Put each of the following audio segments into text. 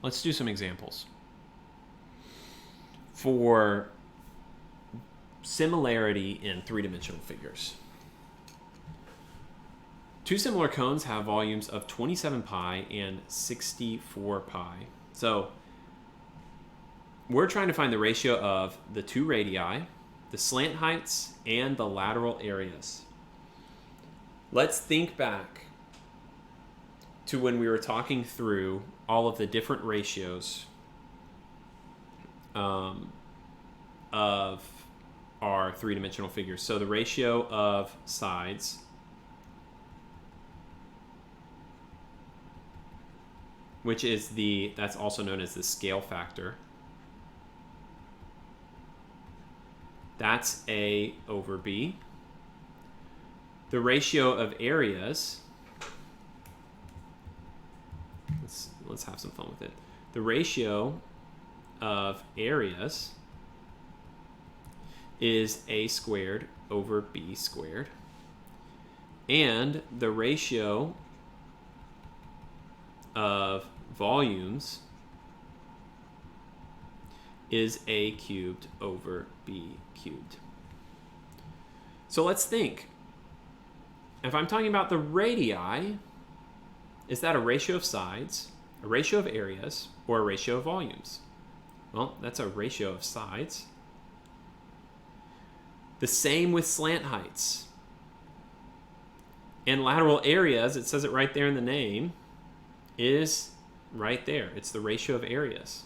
let's do some examples. For similarity in three-dimensional figures. Two similar cones have volumes of 27 pi and 64 pi. So we're trying to find the ratio of the two radii, the slant heights, and the lateral areas. Let's think back to when we were talking through all of the different ratios of our three-dimensional figures. So the ratio of sides which is that's also known as the scale factor. That's A over B. The ratio of areas, let's have some fun with it. The ratio of areas is A squared over B squared. And the ratio of volumes is A cubed over B cubed. So let's think. If I'm talking about the radii, is that a ratio of sides, a ratio of areas, or a ratio of volumes? Well, that's a ratio of sides. The same with slant heights. And lateral areas, it says it right there in the name, is right there. It's the ratio of areas.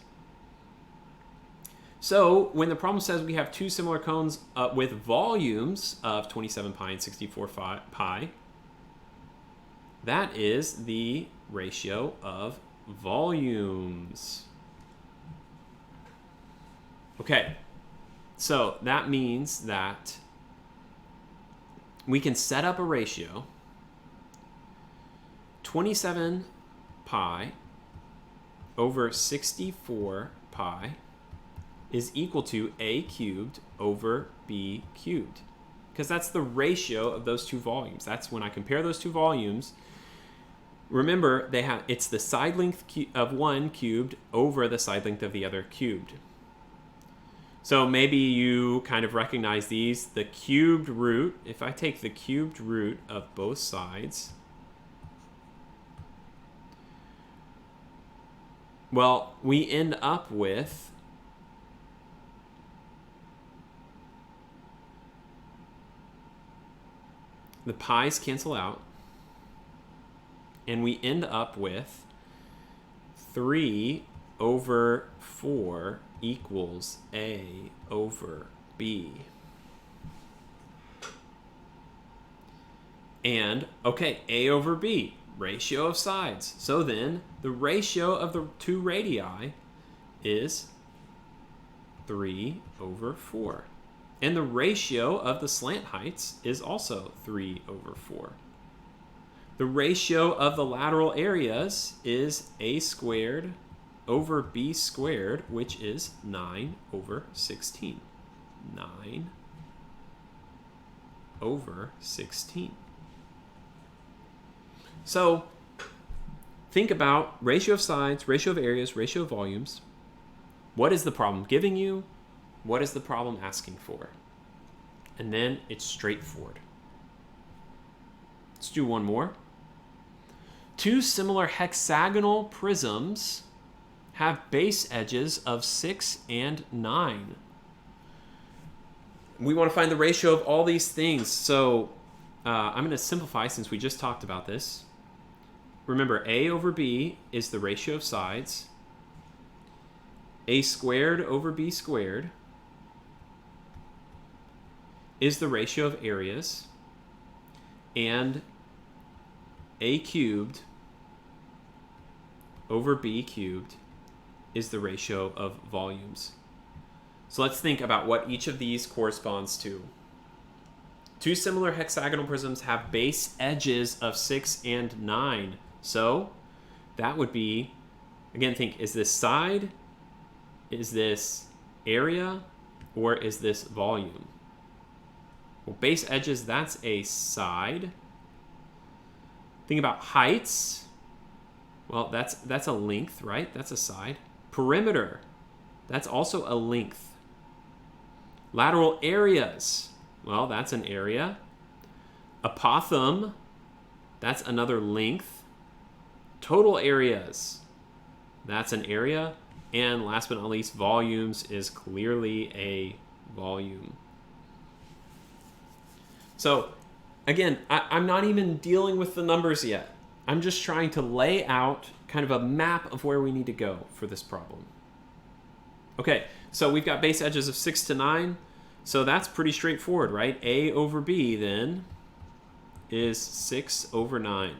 So when the problem says we have two similar cones with volumes of 27 pi and 64 pi, that is the ratio of volumes. Okay, so that means that we can set up a ratio. 27 pi over 64 pi is equal to A cubed over B cubed, because that's the ratio of those two volumes. That's when I compare those two volumes. Remember, it's the side length of one cubed over the side length of the other cubed. So maybe you kind of recognize these. The cubed root, if I take the cubed root of both sides, well, we end up with the pi's cancel out, and we end up with 3 over 4 equals A over B. And, okay, A over B, ratio of sides. So then the ratio of the two radii is 3 over 4. And the ratio of the slant heights is also 3 over 4. The ratio of the lateral areas is A squared over B squared, which is 9 over 16. 9 over 16. So think about ratio of sides, ratio of areas, ratio of volumes. What is the problem giving you? What is the problem asking for? And then it's straightforward. Let's do one more. Two similar hexagonal prisms have base edges of 6 and 9. We want to find the ratio of all these things. So I'm going to simplify since we just talked about this. Remember, A over B is the ratio of sides. A squared over B squared is the ratio of areas. And A cubed over B cubed is the ratio of volumes. So let's think about what each of these corresponds to. Two similar hexagonal prisms have base edges of 6 and 9. So that would be, again, think, is this side, is this area, or is this volume? Well, base edges, that's a side. Think about heights. Well, that's a length, right? That's a side. Perimeter, that's also a length. Lateral areas, well, that's an area. Apothem, that's another length. Total areas, that's an area. And last but not least, volumes is clearly a volume. So again, I'm not even dealing with the numbers yet. I'm just trying to lay out kind of a map of where we need to go for this problem. Okay, so we've got base edges of 6 to 9. So that's pretty straightforward, right? A over B then is 6 over 9.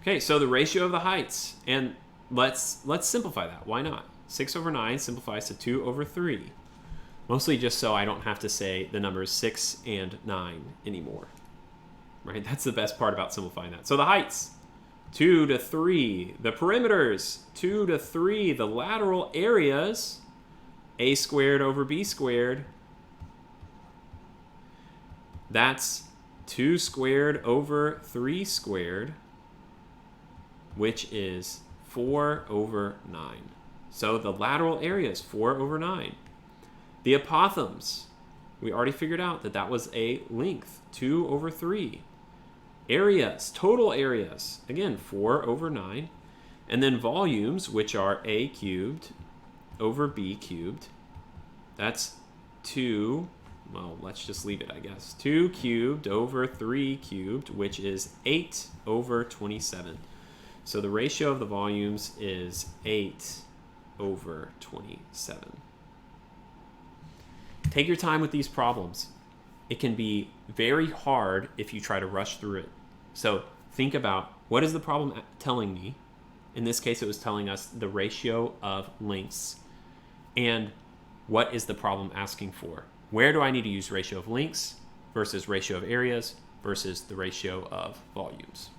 Okay, so the ratio of the heights. And let's simplify that. Why not? 6 over 9 simplifies to 2 over 3. Mostly just so I don't have to say the numbers 6 and 9 anymore. Right? That's the best part about simplifying that. So the heights, 2 to 3. The perimeters, 2 to 3. The lateral areas, a squared over b squared. That's 2 squared over 3 squared, which is 4 over 9. So the lateral area is 4 over 9. The apothems, we already figured out that that was a length, 2 over 3. Areas, total areas, again, 4 over 9. And then volumes, which are a cubed over b cubed. That's 2, well, let's just leave it, I guess. 2 cubed over 3 cubed, which is 8 over 27. So the ratio of the volumes is 8 over 27. Take your time with these problems. It can be very hard if you try to rush through it. So think about, what is the problem telling me? In this case, it was telling us the ratio of lengths. And what is the problem asking for? Where do I need to use ratio of lengths versus ratio of areas versus the ratio of volumes?